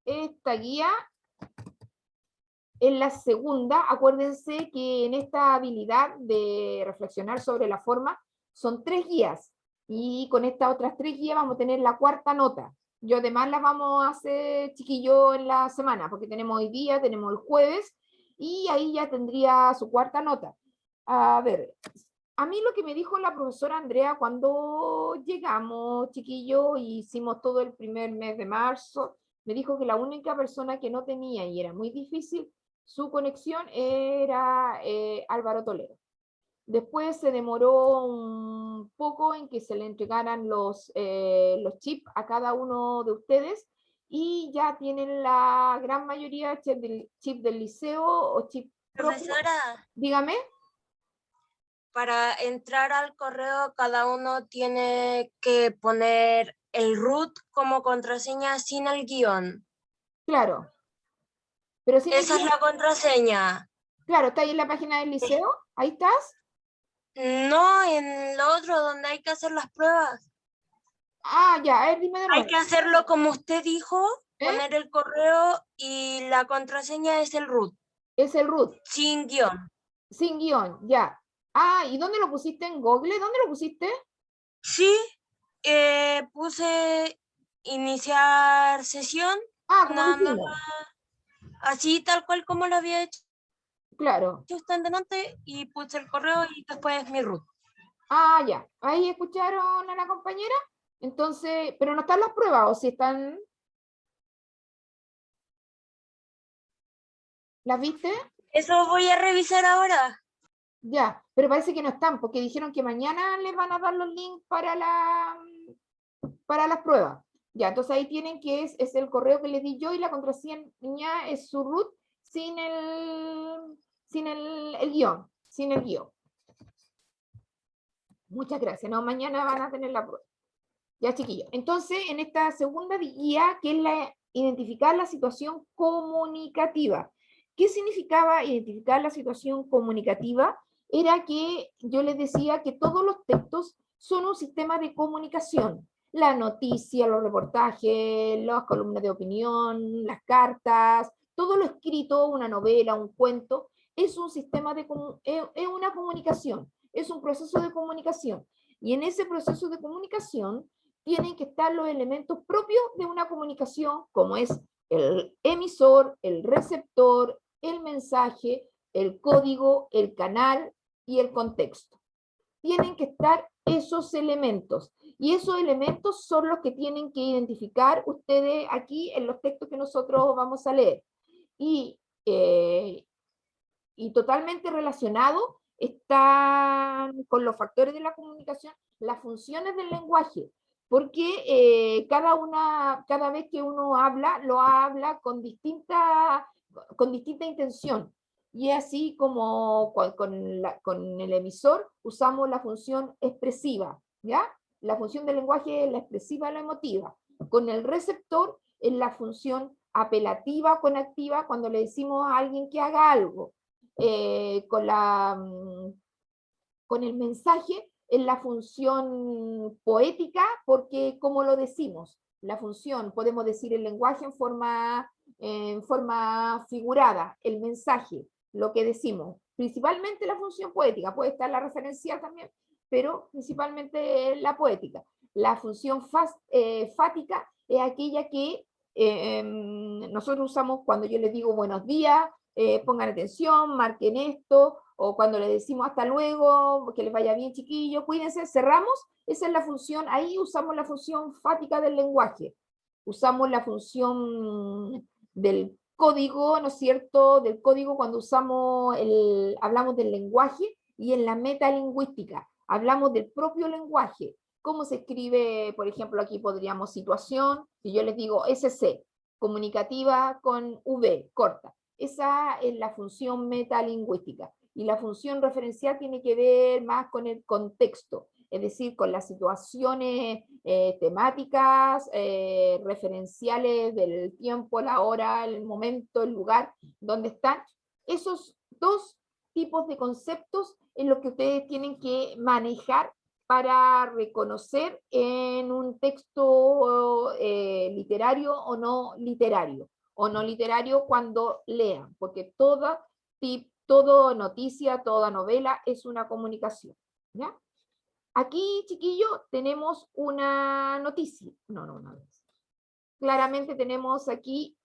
Esta guía es la segunda. Acuérdense que en esta habilidad de reflexionar sobre la forma son 3 guías. Y con estas otras 3 guías vamos a tener la cuarta nota. Yo además las vamos a hacer, chiquillo, en la semana, porque tenemos hoy día, tenemos el jueves, y ahí ya tendría su cuarta nota. A ver, a mí lo que me dijo la profesora Andrea cuando llegamos, chiquillo, y hicimos todo el primer mes de marzo, me dijo que la única persona que no tenía, y era muy difícil, su conexión era Álvaro Toledo. Después se demoró un poco en que se le entregaran los chips a cada uno de ustedes y ya tienen la gran mayoría chip del liceo o chip propio. Profesora, Dígame. para entrar al correo cada uno tiene que poner el root como contraseña sin el guión. Claro. Pero sin el Esa es guión, la contraseña. claro, está ahí en la página del liceo, ahí estás. No en lo otro donde hay que hacer las pruebas. Ah, ya, a ver, dime de Hay nuevo. que hacerlo como usted dijo, ¿Eh? poner el correo y la contraseña es el root, Es el root, sin guión. sin guión, ya. Ah, ¿y dónde lo pusiste? ¿En Google? ¿Dónde lo pusiste? Sí, puse iniciar sesión, Ah, como lo nada más, hicimos. así tal cual como lo había hecho Claro. usted delante, y puse el correo y después mi root. Ah, ya. Ahí escucharon a la compañera. Entonces, pero no están las pruebas, o si están, ¿las viste? Eso voy a revisar ahora. Ya, pero parece que no están, porque dijeron que mañana les van a dar los links para las pruebas. Ya, entonces ahí tienen que es el correo que les di yo y la contraseña es su root sin el guión, sin el guión. Muchas gracias. No, mañana van a tener la prueba. Ya, chiquillos. Entonces, en esta segunda guía, que es identificar la situación comunicativa. ¿Qué significaba identificar la situación comunicativa? Era que yo les decía que todos los textos son un sistema de comunicación. La noticia, los reportajes, las columnas de opinión, las cartas, todo lo escrito, una novela, un cuento, es un sistema es una comunicación, es un proceso de comunicación. Y en ese proceso de comunicación tienen que estar los elementos propios de una comunicación, como es el emisor, el receptor, el mensaje, el código, el canal y el contexto. Tienen que estar esos elementos. Y esos elementos son los que tienen que identificar ustedes aquí en los textos que nosotros vamos a leer. Y, eh, y totalmente relacionado están con los factores de la comunicación las funciones del lenguaje, porque cada vez que uno habla, lo habla con distinta intención. Y así como con el emisor usamos la función expresiva, ¿ya? La función del lenguaje es la expresiva, la emotiva. Con el receptor es la función apelativa, conactiva, cuando le decimos a alguien que haga algo. Con el mensaje en la función poética, porque como lo decimos, la función, podemos decir el lenguaje en forma figurada, el mensaje, lo que decimos, principalmente la función poética, puede estar la referencial también, pero principalmente la poética. La función fática es aquella que nosotros usamos cuando yo les digo buenos días, pongan atención, marquen esto, o cuando le decimos hasta luego, que les vaya bien chiquillos, cuídense, cerramos, esa es la función, ahí usamos la función fática del lenguaje, usamos la función del código, ¿no es cierto?, del código cuando hablamos del lenguaje y en la metalingüística, hablamos del propio lenguaje, cómo se escribe, por ejemplo, aquí podríamos situación, si yo les digo SC, comunicativa con V, corta, esa es la función metalingüística. Y la función referencial tiene que ver más con el contexto, es decir, con las situaciones temáticas, referenciales del tiempo, la hora, el momento, el lugar donde están. Esos dos tipos de conceptos en los que ustedes tienen que manejar para reconocer en un texto literario o no literario cuando lean, porque toda noticia, toda novela es una comunicación, ¿ya? Aquí, chiquillo, tenemos una noticia, no, claramente tenemos aquí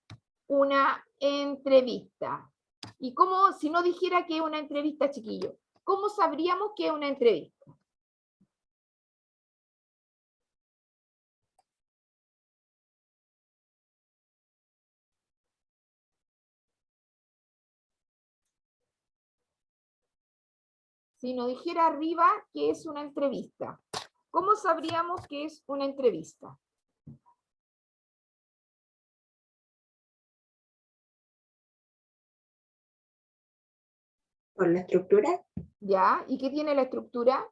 una entrevista. Y como si no dijera que es una entrevista, chiquillo, ¿cómo sabríamos que es una entrevista? Si no dijera arriba que es una entrevista, ¿cómo sabríamos que es una entrevista? ¿Por la estructura? ¿Ya? ¿Y qué tiene la estructura?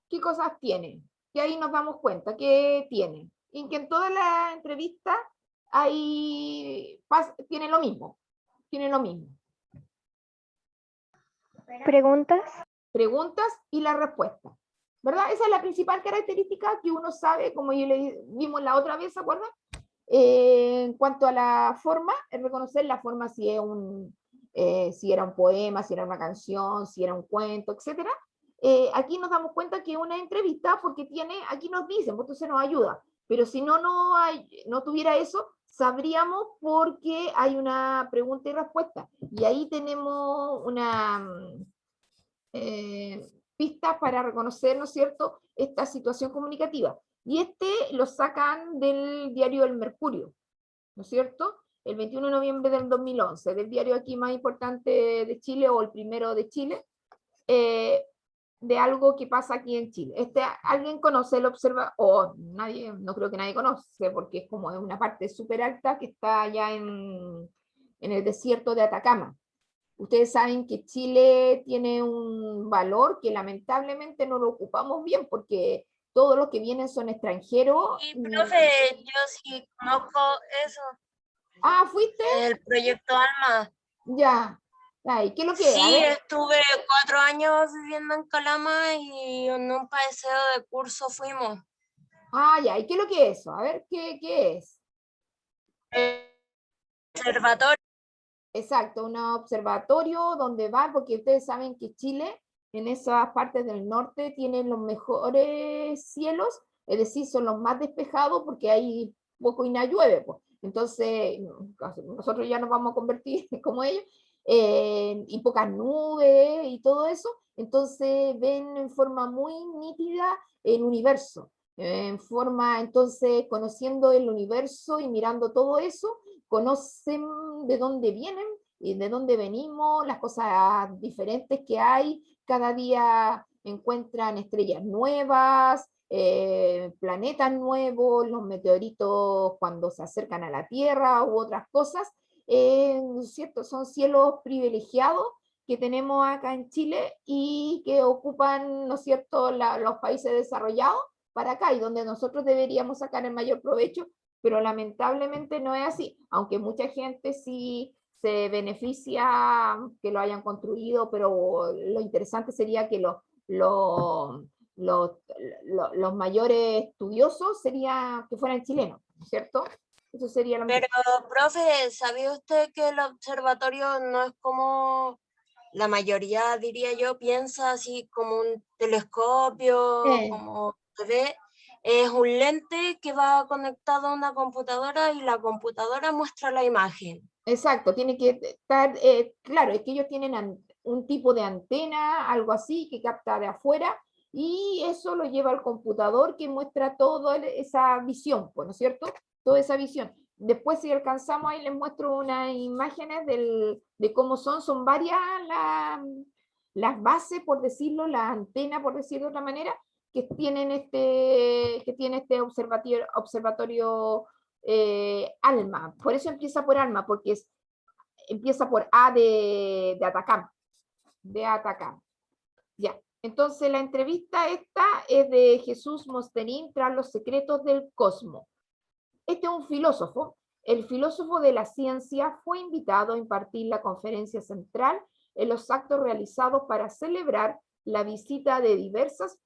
¿Qué cosas tiene? Que ahí nos damos cuenta que tiene. Y que en toda la entrevista tiene lo mismo. Tiene lo mismo. Preguntas. Preguntas y la respuesta. ¿Verdad? Esa es la principal característica que uno sabe, como yo le vimos la otra vez, ¿se acuerdan? En cuanto a la forma, es reconocer la forma si es si era un poema, si era una canción, si era un cuento, etcétera. Aquí nos damos cuenta que una entrevista, porque aquí nos dicen, pues entonces nos ayuda, pero si no tuviera eso, sabríamos porque hay una pregunta y respuesta, y ahí tenemos una pistas para reconocer, ¿no es cierto?, esta situación comunicativa. Y lo sacan del diario El Mercurio, ¿no es cierto? El 21 de noviembre del 2011, del diario aquí más importante de Chile, o el primero de Chile, de algo que pasa aquí en Chile. ¿Alguien conoce el nadie, no creo que nadie conoce, porque es como una parte súper alta que está allá en el desierto de Atacama. Ustedes saben que Chile tiene un valor que lamentablemente no lo ocupamos bien, porque todos los que vienen son extranjeros. Sí, profe, yo sí conozco eso, Ah, ¿fuiste? el proyecto ALMA. Ya. Ay, ¿qué es lo que es? A Sí, ver. estuve 4 años viviendo en Calama y en un paseo de curso fuimos. Ah, ya. ¿Y qué es lo que es eso? A ver, ¿qué es? Observatorio. Exacto, un observatorio donde van, porque ustedes saben que Chile, en esas partes del norte, tienen los mejores cielos, es decir, son los más despejados porque hay poco y nada llueve, pues. Entonces, nosotros ya nos vamos a convertir como ellos, y pocas nubes y todo eso, entonces ven en forma muy nítida el universo, en forma, entonces, conociendo el universo y mirando todo eso, conocen de dónde vienen y de dónde venimos, las cosas diferentes que hay, cada día encuentran estrellas nuevas, planetas nuevos, los meteoritos cuando se acercan a la Tierra u otras cosas, ¿cierto? Son cielos privilegiados que tenemos acá en Chile y que ocupan, ¿no es cierto?, los países desarrollados para acá, y donde nosotros deberíamos sacar el mayor provecho, pero lamentablemente no es así, aunque mucha gente sí se beneficia que lo hayan construido, pero lo interesante sería que los mayores estudiosos sería que fueran chilenos, ¿cierto? Eso sería lo Pero, mejor. profe, ¿sabía usted que el observatorio no es como la mayoría, diría yo, piensa así como un telescopio, como se ve? Es un lente que va conectado a una computadora y la computadora muestra la imagen. Exacto, tiene que estar, claro, es que ellos tienen un tipo de antena, algo así, que capta de afuera, y eso lo lleva al computador que muestra toda esa visión, pues, ¿no es cierto? Toda esa visión. Después, si alcanzamos, ahí les muestro unas imágenes de cómo son varias las bases, por decirlo, las antenas, por decirlo de otra manera, que tiene este observatorio Alma. Por eso empieza por Alma, porque empieza por A de Atacama. De Atacama. Ya. Entonces la entrevista esta es de Jesús Mosterín tras los secretos del cosmos. Este es un filósofo. El filósofo de la ciencia fue invitado a impartir la conferencia central en los actos realizados para celebrar la visita de diversas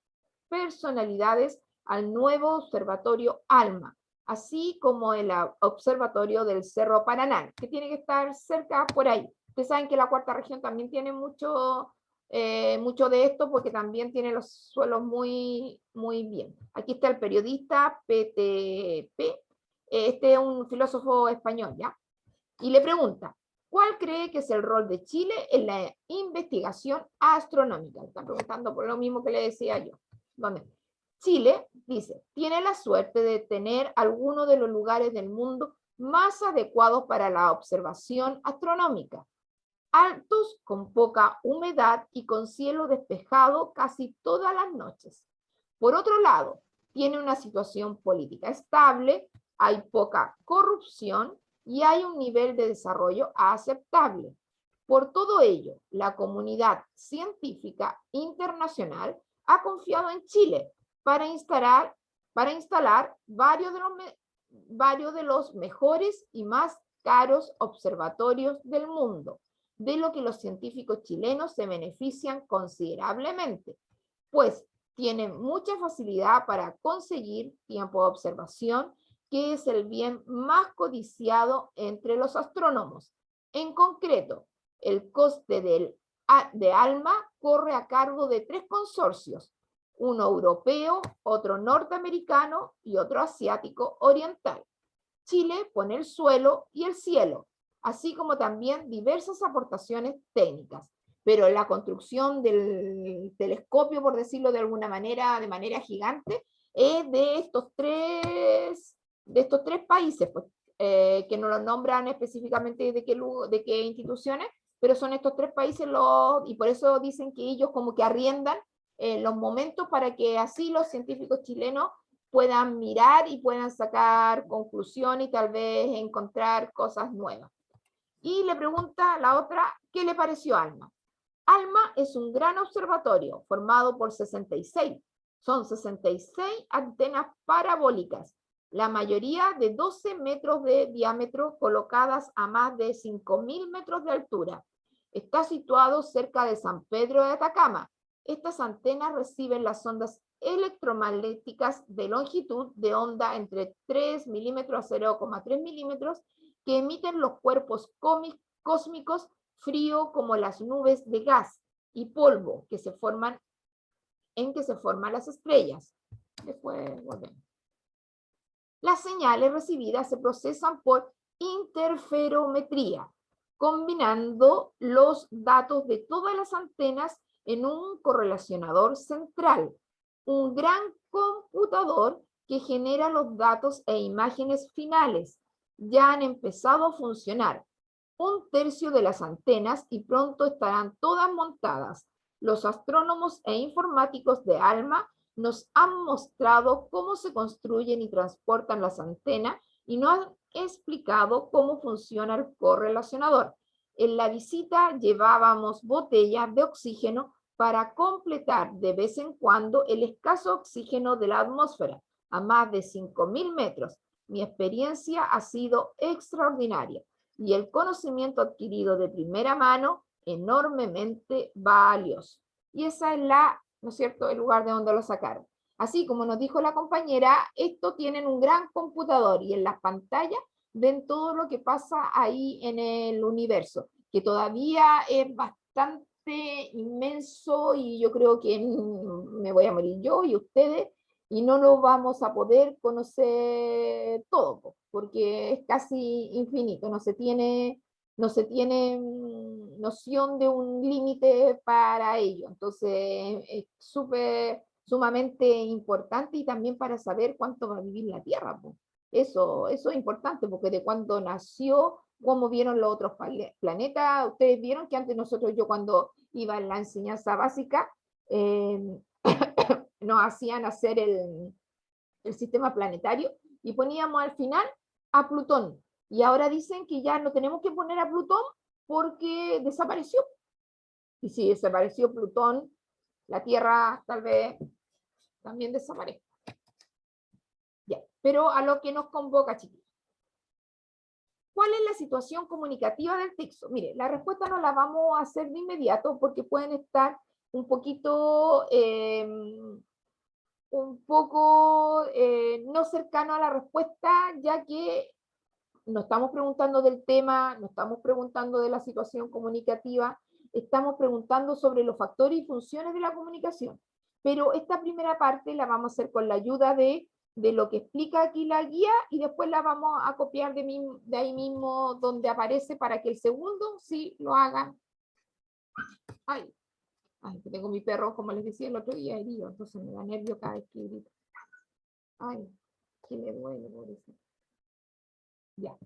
personalidades al nuevo observatorio ALMA, así como el observatorio del Cerro Paraná, que tiene que estar cerca por ahí. Ustedes saben que la cuarta región también tiene mucho de esto porque también tiene los suelos muy bien. Aquí está el periodista PTP, este es un filósofo español, ¿ya? Y le pregunta, ¿cuál cree que es el rol de Chile en la investigación astronómica? Está preguntando por lo mismo que le decía yo. ¿Dónde? Chile, dice, tiene la suerte de tener algunos de los lugares del mundo más adecuados para la observación astronómica. Altos, con poca humedad y con cielo despejado casi todas las noches. Por otro lado, tiene una situación política estable, hay poca corrupción y hay un nivel de desarrollo aceptable. Por todo ello, la comunidad científica internacional ha confiado en Chile para instalar varios de los mejores y más caros observatorios del mundo, de lo que los científicos chilenos se benefician considerablemente, pues tienen mucha facilidad para conseguir tiempo de observación, que es el bien más codiciado entre los astrónomos. En concreto, el coste de ALMA corre a cargo de 3 consorcios, uno europeo, otro norteamericano y otro asiático oriental. Chile pone el suelo y el cielo, así como también diversas aportaciones técnicas. Pero la construcción del telescopio, por decirlo de alguna manera, de manera gigante, es de estos tres países, pues, que no los nombran específicamente de qué instituciones, pero son estos 3 países y por eso dicen que ellos como que arriendan los momentos para que así los científicos chilenos puedan mirar y puedan sacar conclusiones y tal vez encontrar cosas nuevas. Y le pregunta la otra, ¿qué le pareció ALMA? ALMA es un gran observatorio formado por 66. Son 66 antenas parabólicas, la mayoría de 12 metros de diámetro, colocadas a más de 5.000 metros de altura. Está situado cerca de San Pedro de Atacama. Estas antenas reciben las ondas electromagnéticas de longitud de onda entre 3 milímetros a 0,3 milímetros que emiten los cuerpos cósmicos frío como las nubes de gas y polvo que se forman las estrellas. Después volvemos. Las señales recibidas se procesan por interferometría, combinando los datos de todas las antenas en un correlacionador central, un gran computador que genera los datos e imágenes finales. Ya han empezado a funcionar 1/3 de las antenas y pronto estarán todas montadas. Los astrónomos e informáticos de ALMA nos han mostrado cómo se construyen y transportan las antenas y nos han explicado cómo funciona el correlacionador. En la visita llevábamos botellas de oxígeno para completar de vez en cuando el escaso oxígeno de la atmósfera a más de 5.000 metros. Mi experiencia ha sido extraordinaria y el conocimiento adquirido de primera mano enormemente valioso. Y esa es ¿no es cierto?, el lugar de donde lo sacaron. Así como nos dijo la compañera, esto tienen un gran computador y en las pantallas ven todo lo que pasa ahí en el universo, que todavía es bastante inmenso y yo creo que me voy a morir yo y ustedes y no lo vamos a poder conocer todo, porque es casi infinito, no se tiene noción de un límite para ello. Entonces, es sumamente importante y también para saber cuánto va a vivir la Tierra. Pues. Eso es importante, porque de cuando nació, cómo vieron los otros planetas. Ustedes vieron que antes yo cuando iba en la enseñanza básica, nos hacían hacer el sistema planetario y poníamos al final a Plutón. Y ahora dicen que ya no tenemos que poner a Plutón porque desapareció. Y si desapareció Plutón, la tierra tal vez también desaparezca. Ya, pero a lo que nos convoca, chiquillos. ¿Cuál es la situación comunicativa del texto? Mire, la respuesta no la vamos a hacer de inmediato porque pueden estar un poquito, no cercano a la respuesta, ya que no estamos preguntando del tema, no estamos preguntando de la situación comunicativa, estamos preguntando sobre los factores y funciones de la comunicación. Pero esta primera parte la vamos a hacer con la ayuda de lo que explica aquí la guía y después la vamos a copiar de ahí mismo donde aparece para que el segundo sí lo hagan. Ay, que tengo mi perro, como les decía el otro día, herido, entonces me da nervio cada vez que grito. Ay, que le duele, pobrecito. Ya.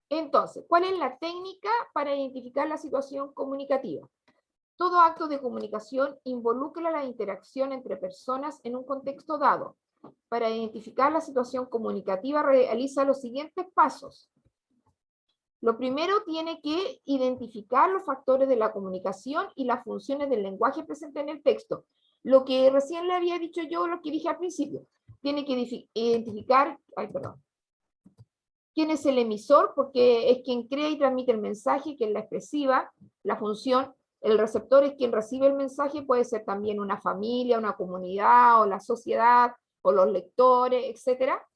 Entonces, ¿cuál es la técnica para identificar la situación comunicativa? Todo acto de comunicación involucra la interacción entre personas en un contexto dado. Para identificar la situación comunicativa realiza los siguientes pasos. Lo primero, tiene que identificar los factores de la comunicación y las funciones del lenguaje presente en el texto. Lo que recién le había dicho yo, lo que dije al principio. Tiene que identificar, quién es el emisor, porque es quien crea y transmite el mensaje, que es la expresiva, la función. El receptor es quien recibe el mensaje, puede ser también una familia, una comunidad, o la sociedad, o los lectores, etcétera,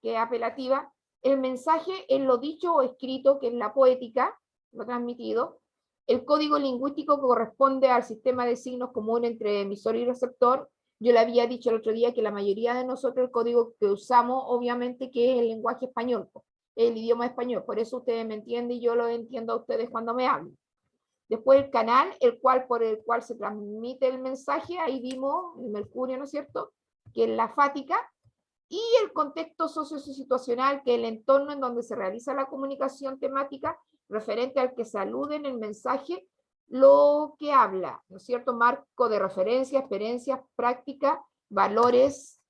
que es apelativa. El mensaje es lo dicho o escrito, que es la poética, lo transmitido. El código lingüístico corresponde al sistema de signos común entre emisor y receptor. Yo le había dicho el otro día que la mayoría de nosotros el código que usamos, obviamente, que es el lenguaje español, el idioma español, por eso ustedes me entienden y yo lo entiendo a ustedes cuando me hablan. Después el canal, por el cual se transmite el mensaje, ahí vimos el mercurio, ¿no es cierto?, que es la fática, y el contexto sociosituacional, que es el entorno en donde se realiza la comunicación temática referente al que se alude en el mensaje, lo que habla, ¿no es cierto?, marco de referencia, experiencias, prácticas, valores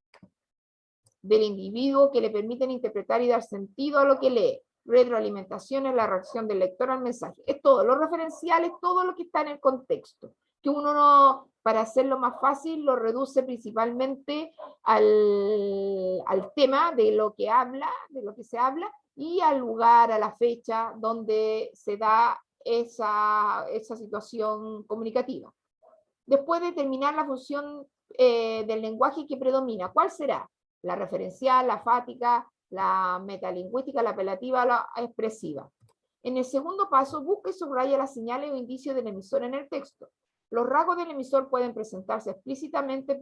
del individuo que le permiten interpretar y dar sentido a lo que lee. Retroalimentación es la reacción del lector al mensaje. Es todo, lo referencial es todo lo que está en el contexto, que uno no, para hacerlo más fácil, lo reduce principalmente al tema de lo que habla, de lo que se habla, y al lugar, a la fecha donde se da esa situación comunicativa. Después determinar la función del lenguaje que predomina. ¿Cuál será? La referencial, la fática, la metalingüística, la apelativa, la expresiva. En el segundo paso, busca y subraya las señales o indicios del emisor en el texto. Los rasgos del emisor pueden presentarse explícitamente,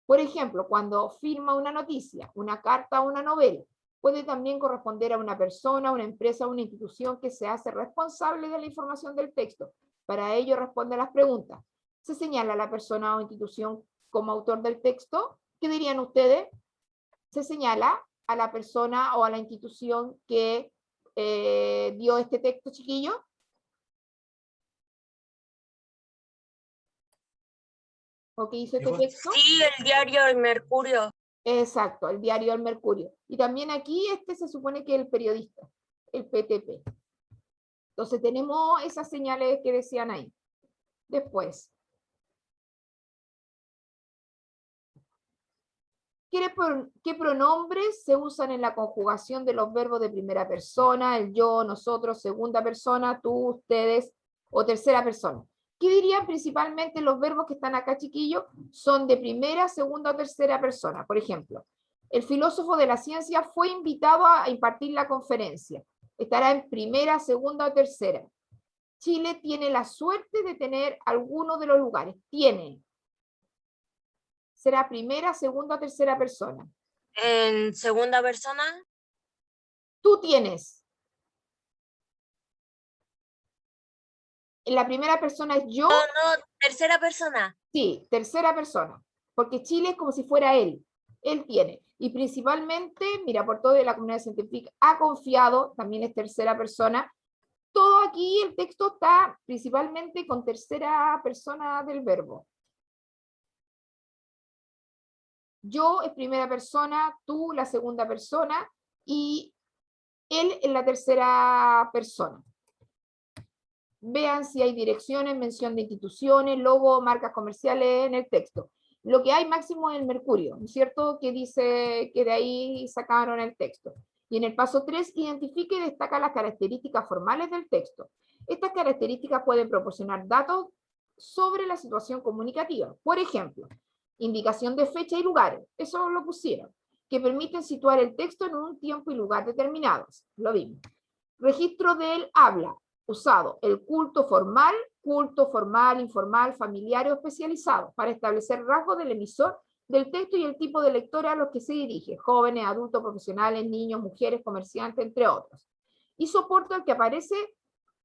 por ejemplo, cuando firma una noticia, una carta o una novela. Puede también corresponder a una persona, una empresa o una institución que se hace responsable de la información del texto. Para ello responde a las preguntas. ¿Se señala a la persona o institución como autor del texto? ¿Qué dirían ustedes? ¿Se señala a la persona o a la institución que dio este texto, chiquillo? ¿O que hizo este texto? Sí, el diario El Mercurio. Exacto, el diario El Mercurio. Y también aquí se supone que es el periodista, el PTP. Entonces tenemos esas señales que decían ahí. Después, ¿qué pronombres se usan en la conjugación de los verbos de primera persona, el yo, nosotros, segunda persona, tú, ustedes, o tercera persona? ¿Qué dirían principalmente los verbos que están acá, chiquillos? Son de primera, segunda o tercera persona. Por ejemplo, el filósofo de la ciencia fue invitado a impartir la conferencia. Estará en primera, segunda o tercera. Chile tiene la suerte de tener alguno de los lugares. Tiene. ¿Será primera, segunda o tercera persona? En segunda persona. Tú tienes. En la primera persona es yo. No, tercera persona. Sí, tercera persona. Porque Chile es como si fuera él. Él tiene. Y principalmente, mira, por todo de la comunidad científica, ha confiado, también es tercera persona. Todo aquí, el texto está principalmente con tercera persona del verbo. Yo es primera persona, tú la segunda persona y él es la tercera persona. vean si hay direcciones, mención de instituciones, logo, marcas comerciales en el texto. Lo que hay máximo es el mercurio, ¿no es cierto? Que dice que de ahí sacaron el texto. Y en el paso 3, identifica y destaca las características formales del texto. Estas características pueden proporcionar datos sobre la situación comunicativa. Por ejemplo, indicación de fecha y lugares, eso lo pusieron, que permiten situar el texto en un tiempo y lugar determinados. Lo vimos. Registro del habla, usado el culto formal, informal, familiar o especializado, para establecer rasgos del emisor del texto y el tipo de lectores a los que se dirige, jóvenes, adultos, profesionales, niños, mujeres, comerciantes, entre otros. Y soporta el que aparece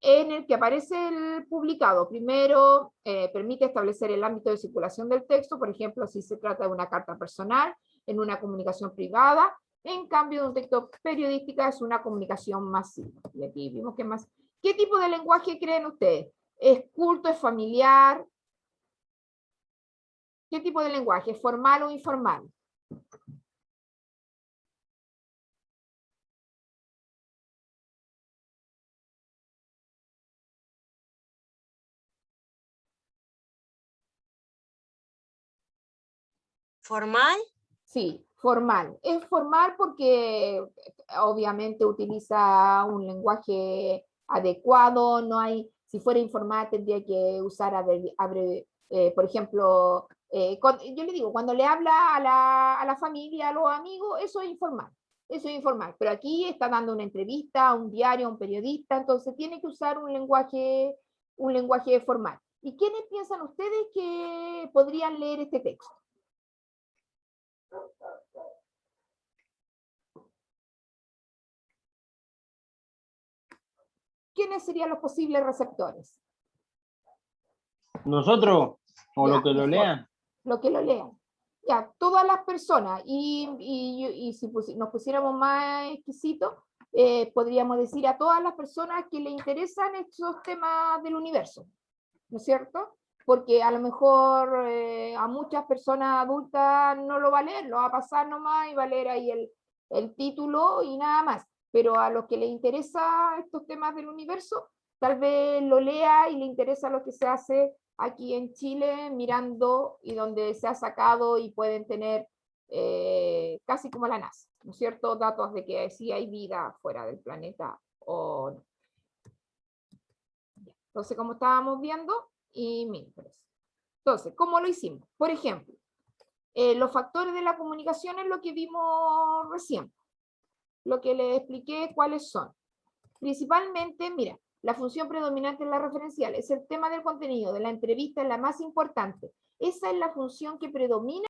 en el que aparece el publicado. Primero, permite establecer el ámbito de circulación del texto, por ejemplo, si se trata de una carta personal, en una comunicación privada. En cambio, de un texto periodístico es una comunicación masiva. Y aquí vimos que más. ¿Qué tipo de lenguaje creen ustedes? ¿Es culto, es familiar? ¿Qué tipo de lenguaje? ¿Formal o informal? ¿Formal? Sí, formal. Es formal porque obviamente utiliza un lenguaje adecuado, no hay, si fuera informal tendría que usar, por ejemplo, yo le digo, cuando le habla a la familia, a los amigos, eso es informal, pero aquí está dando una entrevista a un diario, a un periodista, entonces tiene que usar un lenguaje formal. ¿Y quiénes piensan ustedes que podrían leer este texto? ¿Quiénes serían los posibles receptores? ¿Nosotros? ¿O Ya, lo que lo lean? Lo que lo lean. Ya, todas las personas, y si nos pusiéramos más exquisitos, podríamos decir a todas las personas que le interesan estos temas del universo, ¿no es cierto? Porque a lo mejor a muchas personas adultas no lo va a leer, lo va a pasar nomás y va a leer ahí el título y nada más. Pero a los que les interesa estos temas del universo, tal vez lo lea y le interesa lo que se hace aquí en Chile, mirando y donde se ha sacado y pueden tener casi como la NASA, ¿no es cierto? Datos de que sí hay vida fuera del planeta o no. Entonces, como estábamos viendo, y mientras. Entonces, ¿cómo lo hicimos? Por ejemplo, los factores de la comunicación es lo que vimos recién, lo que les expliqué cuáles son. Principalmente, mira, la función predominante en la referencial es el tema del contenido, de la entrevista es la más importante. Esa es la función que predomina